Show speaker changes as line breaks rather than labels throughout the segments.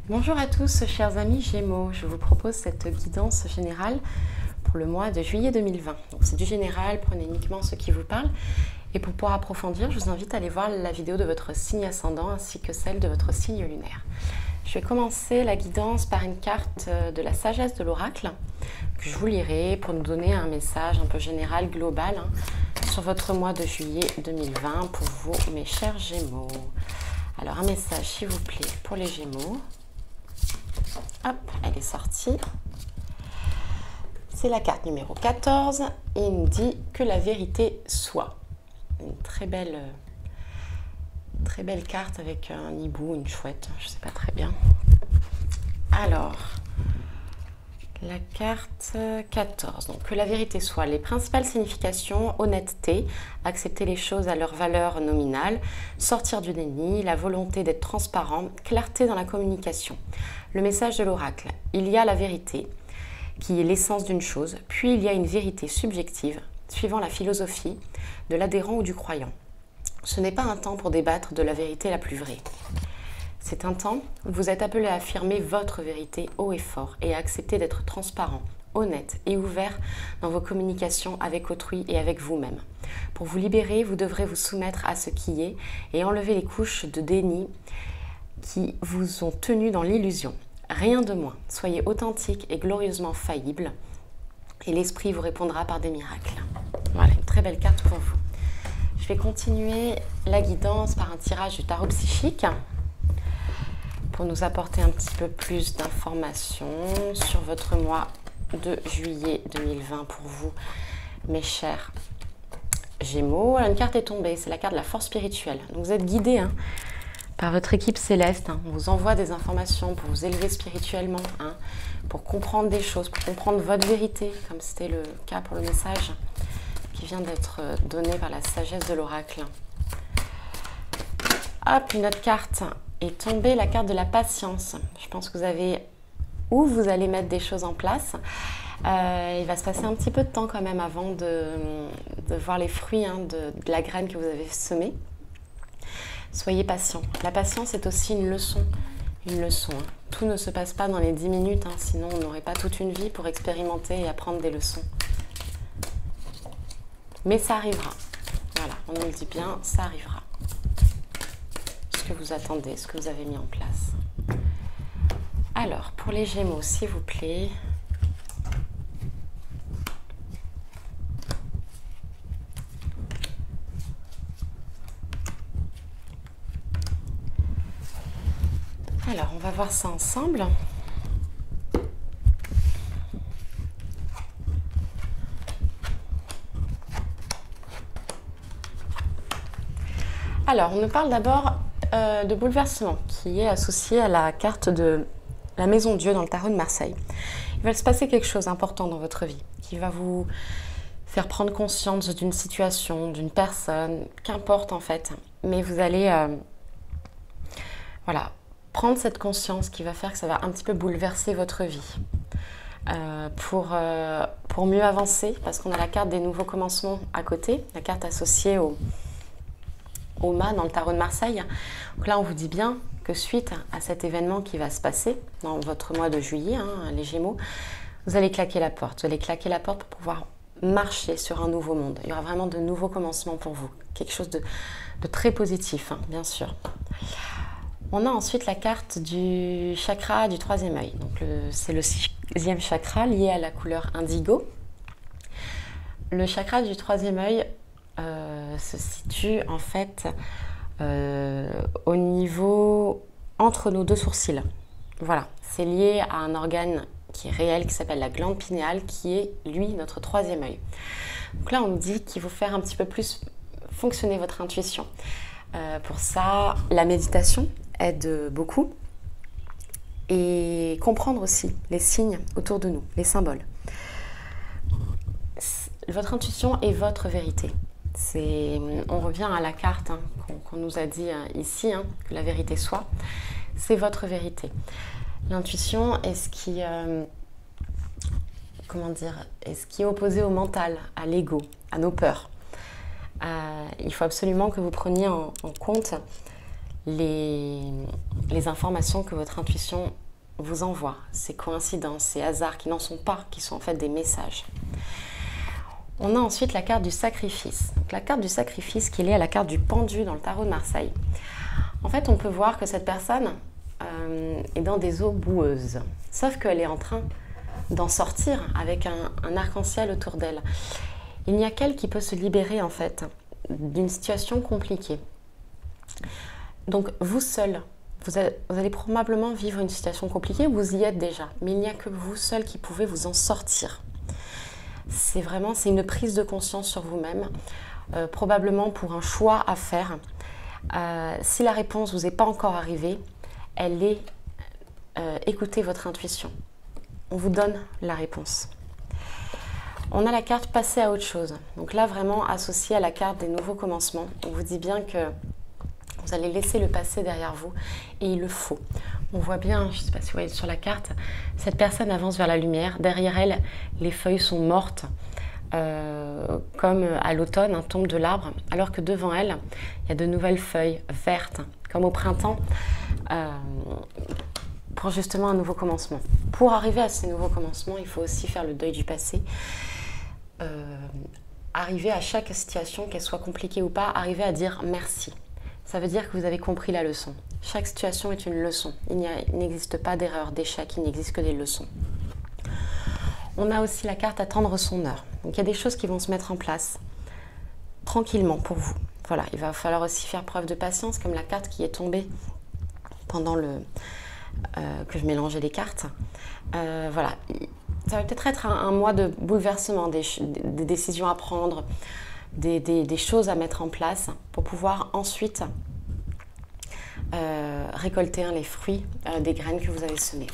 Bonjour à tous, chers amis Gémeaux. Je vous propose cette guidance générale pour le mois de juillet 2020. C'est du général, prenez uniquement ce qui vous parle. Et pour pouvoir approfondir, je vous invite à aller voir la vidéo de votre signe ascendant ainsi que celle de votre signe lunaire. Je vais commencer la guidance par une carte de la sagesse de l'oracle que je vous lirai pour nous donner un message un peu général, global, sur votre mois de juillet 2020 pour vous, mes chers Gémeaux. Alors, un message, s'il vous plaît, pour les Gémeaux. Hop, elle est sortie. C'est la carte numéro 14 et il nous dit que la vérité soit. Une très belle carte avec un hibou, une chouette, je ne sais pas très bien. Alors, la carte 14, donc que la vérité soit. Les principales significations: honnêteté, accepter les choses à leur valeur nominale, sortir du déni, la volonté d'être transparent, clarté dans la communication. Le message de l'oracle: il y a la vérité, qui est l'essence d'une chose, puis il y a une vérité subjective, suivant la philosophie de l'adhérent ou du croyant. Ce n'est pas un temps pour débattre de la vérité la plus vraie. C'est un temps où vous êtes appelé à affirmer votre vérité haut et fort et à accepter d'être transparent, honnête et ouvert dans vos communications avec autrui et avec vous-même. Pour vous libérer, vous devrez vous soumettre à ce qui est et enlever les couches de déni qui vous ont tenu dans l'illusion. Rien de moins. Soyez authentique et glorieusement faillible et l'esprit vous répondra par des miracles. Voilà, une très belle carte pour vous. Je vais continuer la guidance par un tirage du tarot psychique pour nous apporter un petit peu plus d'informations sur votre mois de juillet 2020 pour vous, mes chers Gémeaux. Une carte est tombée, c'est la carte de la force spirituelle. Donc vous êtes guidés par votre équipe céleste. On vous envoie des informations pour vous élever spirituellement, pour comprendre des choses, pour comprendre votre vérité, comme c'était le cas pour le message qui vient d'être donné par la sagesse de l'oracle. Hop, une autre carte est tombée, la carte de la patience. Je pense que vous avez où vous allez mettre des choses en place. Il va se passer un petit peu de temps quand même avant de voir les fruits de la graine que vous avez semée. Soyez patient. La patience est aussi une leçon. Tout ne se passe pas dans les 10 minutes, sinon on n'aurait pas toute une vie pour expérimenter et apprendre des leçons. Mais ça arrivera. Voilà, on nous le dit bien, ça arrivera. Ce que vous attendez, ce que vous avez mis en place. Alors, pour les Gémeaux, s'il vous plaît. Alors, on va voir ça ensemble. Alors, on nous parle d'abord de bouleversement qui est associé à la carte de la Maison Dieu dans le tarot de Marseille. Il va se passer quelque chose d'important dans votre vie qui va vous faire prendre conscience d'une situation, d'une personne, qu'importe en fait. Mais vous allez prendre cette conscience qui va faire que ça va un petit peu bouleverser votre vie. Pour mieux avancer, parce qu'on a la carte des nouveaux commencements à côté, la carte associée au mât dans le tarot de Marseille. Donc là, on vous dit bien que suite à cet événement qui va se passer dans votre mois de juillet, les Gémeaux, vous allez claquer la porte. Vous allez claquer la porte pour pouvoir marcher sur un nouveau monde. Il y aura vraiment de nouveaux commencements pour vous. Quelque chose de très positif, bien sûr. On a ensuite la carte du chakra du troisième œil. Donc c'est le 6e chakra lié à la couleur indigo. Le chakra du troisième œil se situe en fait au niveau entre nos deux sourcils. Voilà, c'est lié à un organe qui est réel, qui s'appelle la glande pinéale, qui est, lui, notre troisième œil. Donc là, on nous dit qu'il faut faire un petit peu plus fonctionner votre intuition. Pour ça, la méditation aide beaucoup. Et comprendre aussi les signes autour de nous, les symboles. Votre intuition est votre vérité. On revient à la carte qu'on nous a dit ici, que la vérité soit. C'est votre vérité. L'intuition est ce qui est opposé au mental, à l'ego, à nos peurs. Il faut absolument que vous preniez en compte les informations que votre intuition vous envoie, ces coïncidences, ces hasards qui n'en sont pas, qui sont en fait des messages. On a ensuite la carte du sacrifice. Donc, la carte du sacrifice qui est liée à la carte du pendu dans le tarot de Marseille. En fait, on peut voir que cette personne est dans des eaux boueuses, sauf qu'elle est en train d'en sortir avec un arc-en-ciel autour d'elle. Il n'y a qu'elle qui peut se libérer en fait d'une situation compliquée. Donc vous seul, vous allez probablement vivre une situation compliquée, vous y êtes déjà, mais il n'y a que vous seul qui pouvez vous en sortir. C'est une prise de conscience sur vous-même, probablement pour un choix à faire. Si la réponse ne vous est pas encore arrivée, elle est écoutez votre intuition. On vous donne la réponse. On a la carte passer à autre chose. Donc là, vraiment associée à la carte des nouveaux commencements. On vous dit bien que vous allez laisser le passé derrière vous et il le faut. On voit bien, je ne sais pas si vous voyez sur la carte, cette personne avance vers la lumière. Derrière elle, les feuilles sont mortes, comme à l'automne, tombe de l'arbre, alors que devant elle, il y a de nouvelles feuilles vertes, comme au printemps, pour justement un nouveau commencement. Pour arriver à ces nouveaux commencements, il faut aussi faire le deuil du passé. Arriver à chaque situation, qu'elle soit compliquée ou pas, arriver à dire merci. Ça veut dire que vous avez compris la leçon. Chaque situation est une leçon. Il n'existe pas d'erreur, d'échec, il n'existe que des leçons. On a aussi la carte attendre son heure. Donc il y a des choses qui vont se mettre en place tranquillement pour vous. Voilà, il va falloir aussi faire preuve de patience, comme la carte qui est tombée pendant que je mélangeais les cartes. Voilà, ça va peut-être être un mois de bouleversement, des décisions à prendre, des choses à mettre en place pour pouvoir ensuite récolter les fruits des graines que vous avez semées.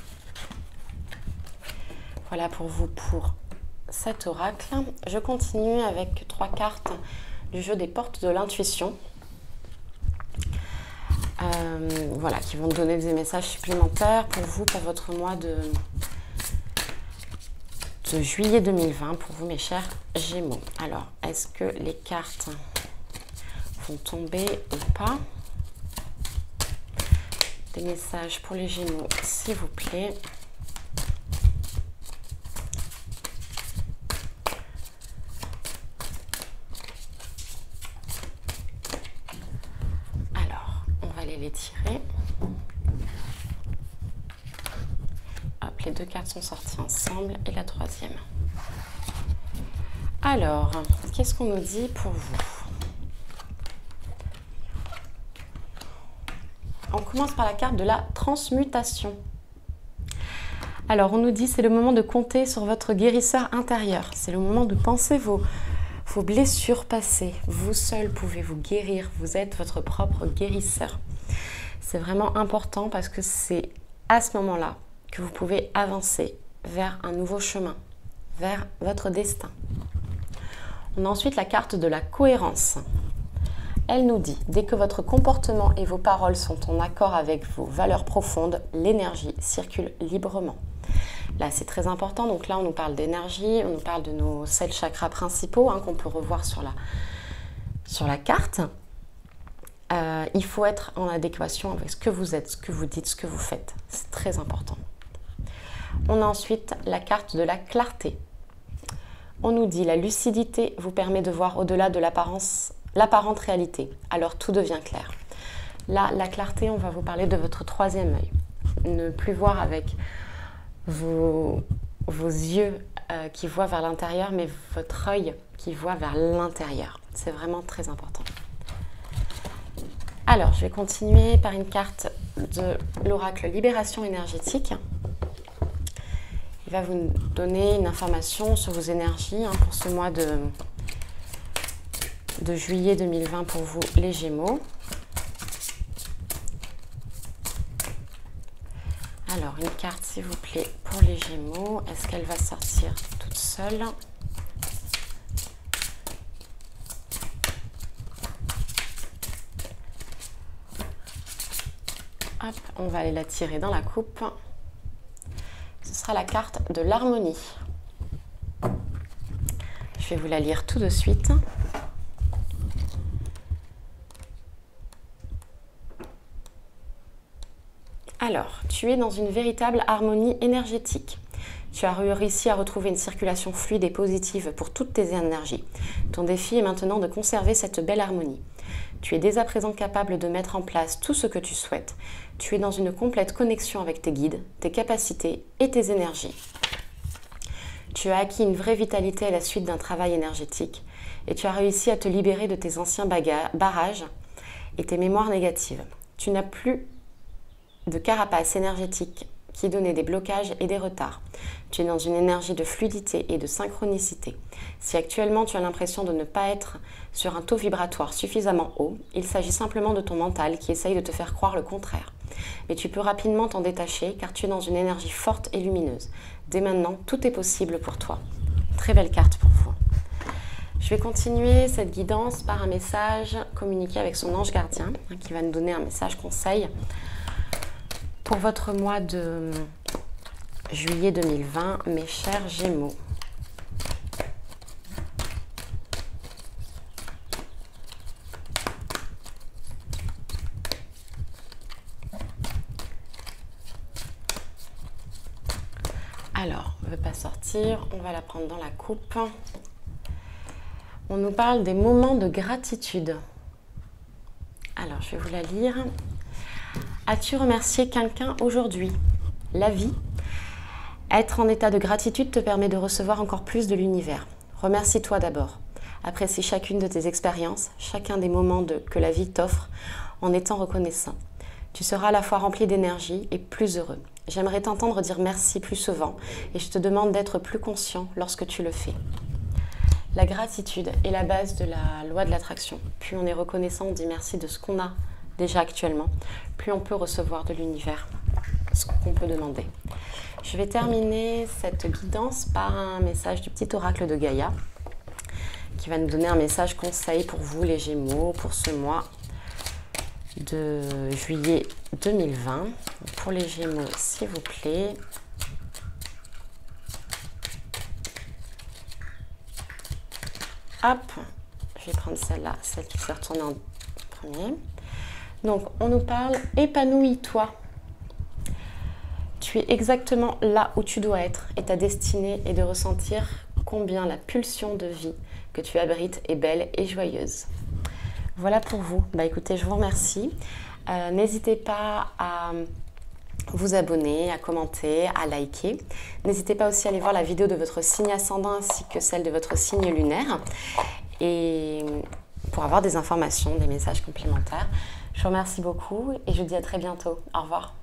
Voilà pour vous pour cet oracle. Je continue avec 3 cartes du jeu des portes de l'intuition. Voilà, qui vont donner des messages supplémentaires pour vous, pour votre mois de juillet 2020, pour vous mes chers Gémeaux. Alors, est-ce que les cartes vont tomber ou pas? Des messages pour les Gémeaux, s'il vous plaît. Les tirer. Hop, les 2 cartes sont sorties ensemble et la 3e. Alors, qu'est-ce qu'on nous dit pour vous? On commence par la carte de la transmutation. Alors, on nous dit c'est le moment de compter sur votre guérisseur intérieur. C'est le moment de penser vos blessures passées. Vous seul pouvez vous guérir. Vous êtes votre propre guérisseur. C'est vraiment important parce que c'est à ce moment-là que vous pouvez avancer vers un nouveau chemin, vers votre destin. On a ensuite la carte de la cohérence. Elle nous dit, dès que votre comportement et vos paroles sont en accord avec vos valeurs profondes, l'énergie circule librement. Là, c'est très important. Donc là, on nous parle d'énergie, on nous parle de nos 7 chakras principaux qu'on peut revoir sur la carte. Il faut être en adéquation avec ce que vous êtes, ce que vous dites, ce que vous faites. C'est très important. On a ensuite la carte de la clarté. On nous dit la lucidité vous permet de voir au-delà de l'apparente réalité. Alors tout devient clair. Là, la clarté, on va vous parler de votre 3e œil. Ne plus voir avec vos yeux qui voient vers l'intérieur, mais votre œil qui voit vers l'intérieur. C'est vraiment très important. Alors, je vais continuer par une carte de l'oracle Libération énergétique. Il va vous donner une information sur vos énergies pour ce mois de juillet 2020 pour vous, les Gémeaux. Alors, une carte, s'il vous plaît, pour les Gémeaux. Est-ce qu'elle va sortir toute seule ? Hop, on va aller la tirer dans la coupe. Ce sera la carte de l'harmonie. Je vais vous la lire tout de suite. Alors, tu es dans une véritable harmonie énergétique. Tu as réussi à retrouver une circulation fluide et positive pour toutes tes énergies. Ton défi est maintenant de conserver cette belle harmonie. Tu es dès à présent capable de mettre en place tout ce que tu souhaites. Tu es dans une complète connexion avec tes guides, tes capacités et tes énergies. Tu as acquis une vraie vitalité à la suite d'un travail énergétique et tu as réussi à te libérer de tes anciens barrages et tes mémoires négatives. Tu n'as plus de carapace énergétique qui donnait des blocages et des retards. Tu es dans une énergie de fluidité et de synchronicité. Si actuellement tu as l'impression de ne pas être sur un taux vibratoire suffisamment haut, il s'agit simplement de ton mental qui essaye de te faire croire le contraire. Mais tu peux rapidement t'en détacher car tu es dans une énergie forte et lumineuse. Dès maintenant, tout est possible pour toi. Très belle carte pour vous. Je vais continuer cette guidance par un message communiqué avec son ange gardien qui va nous donner un message conseil pour votre mois de juillet 2020, mes chers Gémeaux. Alors, on ne veut pas sortir, on va la prendre dans la coupe. On nous parle des moments de gratitude. Alors, je vais vous la lire. As-tu remercié quelqu'un aujourd'hui? La vie. Être en état de gratitude te permet de recevoir encore plus de l'univers. Remercie-toi d'abord. Apprécie chacune de tes expériences, chacun des moments que la vie t'offre en étant reconnaissant. Tu seras à la fois rempli d'énergie et plus heureux. J'aimerais t'entendre dire merci plus souvent et je te demande d'être plus conscient lorsque tu le fais. La gratitude est la base de la loi de l'attraction. Plus on est reconnaissant, on dit merci de ce qu'on a déjà actuellement, plus on peut recevoir de l'univers ce qu'on peut demander. Je vais terminer cette guidance par un message du petit oracle de Gaïa qui va nous donner un message conseil pour vous les Gémeaux pour ce mois de juillet 2020. Pour les Gémeaux, s'il vous plaît. Hop, je vais prendre celle-là, celle qui s'est retournée en premier. Donc, on nous parle « Épanouis-toi ». Tu es exactement là où tu dois être et ta destinée est de ressentir combien la pulsion de vie que tu abrites est belle et joyeuse. Voilà pour vous. Bah écoutez, je vous remercie. N'hésitez pas à vous abonner, à commenter, à liker. N'hésitez pas aussi à aller voir la vidéo de votre signe ascendant ainsi que celle de votre signe lunaire et pour avoir des informations, des messages complémentaires. Je vous remercie beaucoup et je vous dis à très bientôt. Au revoir.